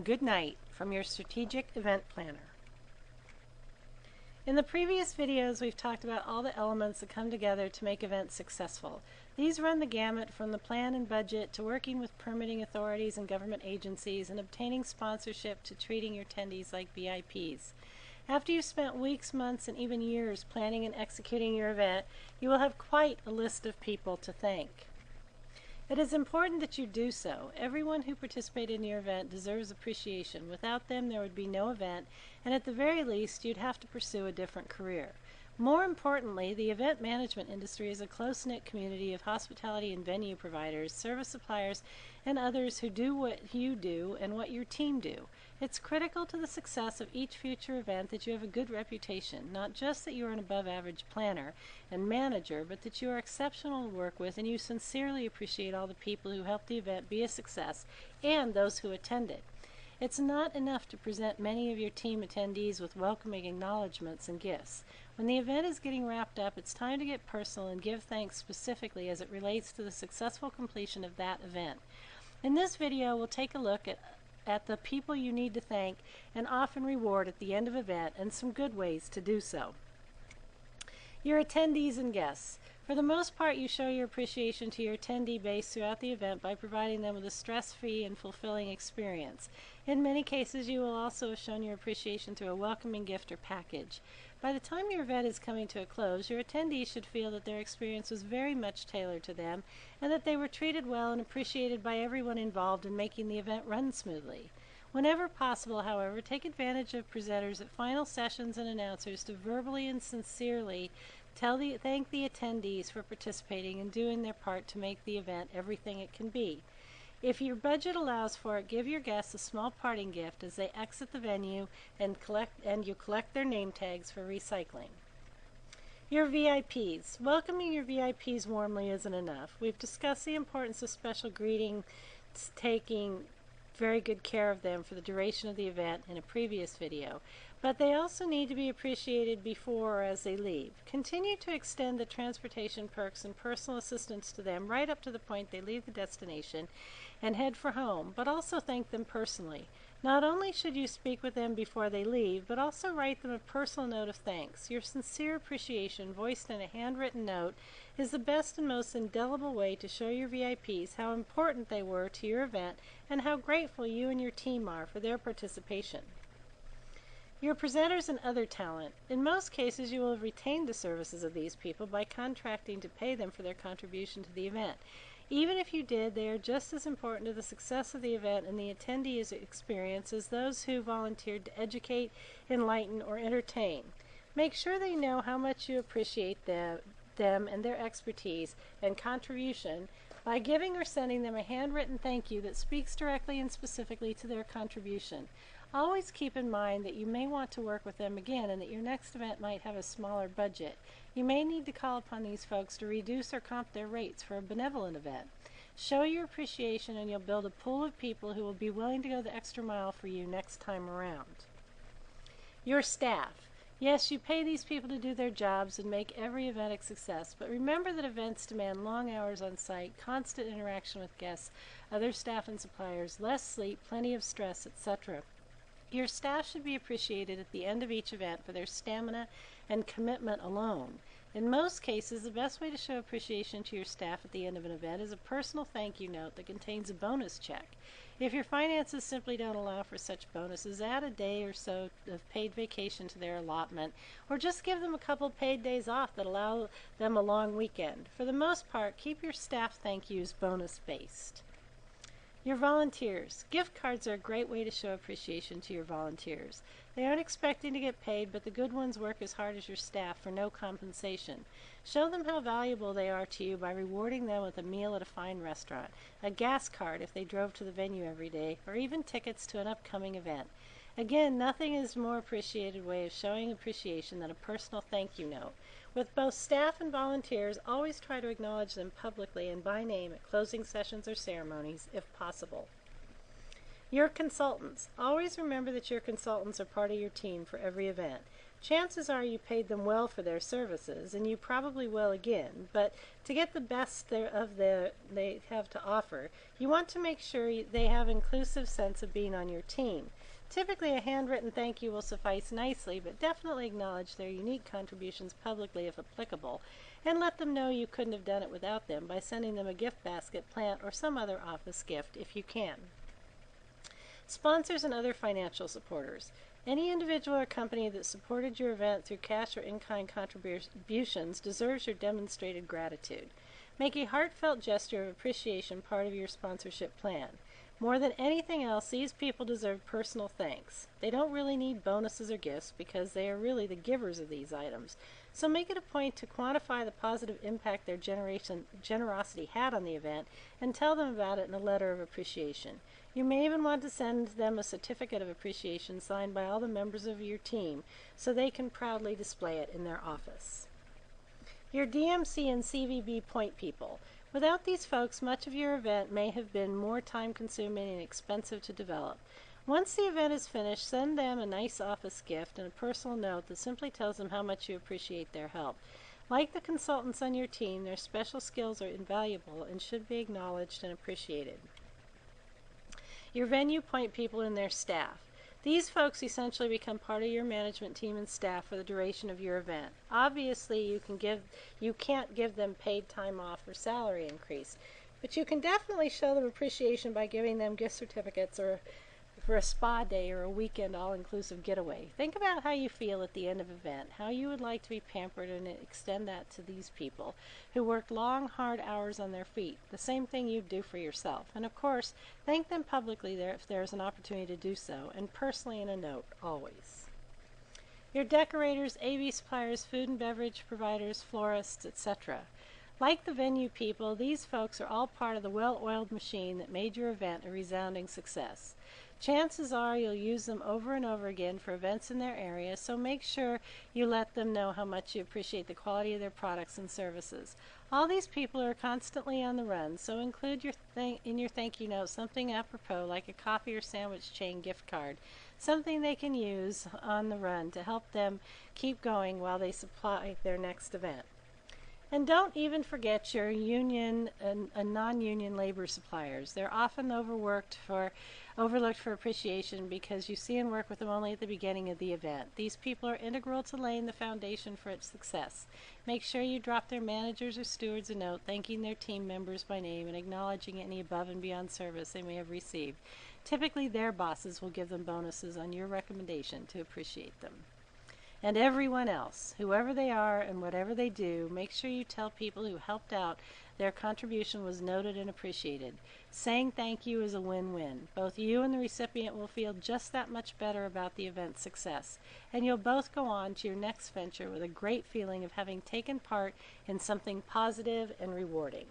good night from your strategic event planner. In the previous videos, we've talked about all the elements that come together to make events successful. These run the gamut from the plan and budget to working with permitting authorities and government agencies and obtaining sponsorship to treating your attendees like VIPs. After you've spent weeks, months, and even years planning and executing your event, you will have quite a list of people to thank. It is important that you do so. Everyone who participated in your event deserves appreciation. Without them, there would be no event, and at the very least, you'd have to pursue a different career. More importantly, the event management industry is a close-knit community of hospitality and venue providers, service suppliers, and others who do what you do and what your team do. It's critical to the success of each future event that you have a good reputation, not just that you are an above-average planner and manager, but that you are exceptional to work with and you sincerely appreciate all the people who helped the event be a success and those who attend it. It's not enough to present many of your team attendees with welcoming acknowledgments and gifts. When the event is getting wrapped up, it's time to get personal and give thanks specifically as it relates to the successful completion of that event. In this video, we'll take a look at the people you need to thank and often reward at the end of an event and some good ways to do so. Your attendees and guests. For the most part, you show your appreciation to your attendee base throughout the event by providing them with a stress-free and fulfilling experience. In many cases, you will also have shown your appreciation through a welcoming gift or package. By the time your event is coming to a close, your attendees should feel that their experience was very much tailored to them and that they were treated well and appreciated by everyone involved in making the event run smoothly. Whenever possible, however, take advantage of presenters at final sessions and announcers to verbally and sincerely thank the attendees for participating and doing their part to make the event everything it can be. If your budget allows for it, give your guests a small parting gift as they exit the venue and you collect their name tags for recycling. Your VIPs. Welcoming your VIPs warmly isn't enough. We've discussed the importance of special greetings, taking very good care of them for the duration of the event in a previous video, but they also need to be appreciated before or as they leave. Continue to extend the transportation perks and personal assistance to them right up to the point they leave the destination and head for home, but also thank them personally. Not only should you speak with them before they leave, but also write them a personal note of thanks. Your sincere appreciation, voiced in a handwritten note, is the best and most indelible way to show your VIPs how important they were to your event and how grateful you and your team are for their participation. Your presenters and other talent. In most cases, you will have retained the services of these people by contracting to pay them for their contribution to the event. Even if you did, they are just as important to the success of the event and the attendee's experience as those who volunteered to educate, enlighten, or entertain. Make sure they know how much you appreciate them and their expertise and contribution by giving or sending them a handwritten thank you that speaks directly and specifically to their contribution. Always keep in mind that you may want to work with them again and that your next event might have a smaller budget. You may need to call upon these folks to reduce or comp their rates for a benevolent event. Show your appreciation and you'll build a pool of people who will be willing to go the extra mile for you next time around. Your staff. Yes, you pay these people to do their jobs and make every event a success, but remember that events demand long hours on site, constant interaction with guests, other staff and suppliers, less sleep, plenty of stress, etc. Your staff should be appreciated at the end of each event for their stamina and commitment alone. In most cases, the best way to show appreciation to your staff at the end of an event is a personal thank you note that contains a bonus check. If your finances simply don't allow for such bonuses, add a day or so of paid vacation to their allotment, or just give them a couple paid days off that allow them a long weekend. For the most part, keep your staff thank yous bonus-based. Your volunteers. Gift cards are a great way to show appreciation to your volunteers. They aren't expecting to get paid, but the good ones work as hard as your staff for no compensation. Show them how valuable they are to you by rewarding them with a meal at a fine restaurant, a gas card if they drove to the venue every day, or even tickets to an upcoming event. Again, nothing is a more appreciated way of showing appreciation than a personal thank you note. With both staff and volunteers, always try to acknowledge them publicly and by name at closing sessions or ceremonies, if possible. Your consultants. Always remember that your consultants are part of your team for every event. Chances are you paid them well for their services, and you probably will again, but to get the best they have to offer, you want to make sure they have an inclusive sense of being on your team. Typically, a handwritten thank you will suffice nicely, but definitely acknowledge their unique contributions publicly if applicable, and let them know you couldn't have done it without them by sending them a gift basket, plant, or some other office gift if you can. Sponsors and other financial supporters. Any individual or company that supported your event through cash or in-kind contributions deserves your demonstrated gratitude. Make a heartfelt gesture of appreciation part of your sponsorship plan. More than anything else, these people deserve personal thanks. They don't really need bonuses or gifts because they are really the givers of these items. So make it a point to quantify the positive impact their generosity had on the event and tell them about it in a letter of appreciation. You may even want to send them a certificate of appreciation signed by all the members of your team so they can proudly display it in their office. Your DMC and CVB point people. Without these folks, much of your event may have been more time-consuming and expensive to develop. Once the event is finished, send them a nice office gift and a personal note that simply tells them how much you appreciate their help. Like the consultants on your team, their special skills are invaluable and should be acknowledged and appreciated. Your venue point people and their staff. These folks essentially become part of your management team and staff for the duration of your event. Obviously, you can't give them paid time off or salary increase, but you can definitely show them appreciation by giving them gift certificates or for a spa day or a weekend all-inclusive getaway. Think about how you feel at the end of an event, how you would like to be pampered, and extend that to these people who worked long, hard hours on their feet, the same thing you'd do for yourself. And of course, thank them publicly if there's an opportunity to do so, and personally in a note, always. Your decorators, AV suppliers, food and beverage providers, florists, etc. Like the venue people, these folks are all part of the well-oiled machine that made your event a resounding success. Chances are you'll use them over and over again for events in their area, so make sure you let them know how much you appreciate the quality of their products and services. All these people are constantly on the run, so include in your thank you note something apropos like a coffee or sandwich chain gift card, something they can use on the run to help them keep going while they supply their next event. And don't even forget your union and non-union labor suppliers. They're often overlooked for appreciation because you see and work with them only at the beginning of the event. These people are integral to laying the foundation for its success. Make sure you drop their managers or stewards a note thanking their team members by name and acknowledging any above and beyond service they may have received. Typically, their bosses will give them bonuses on your recommendation to appreciate them. And everyone else, whoever they are and whatever they do, make sure you tell people who helped out their contribution was noted and appreciated. Saying thank you is a win-win. Both you and the recipient will feel just that much better about the event's success, and you'll both go on to your next venture with a great feeling of having taken part in something positive and rewarding.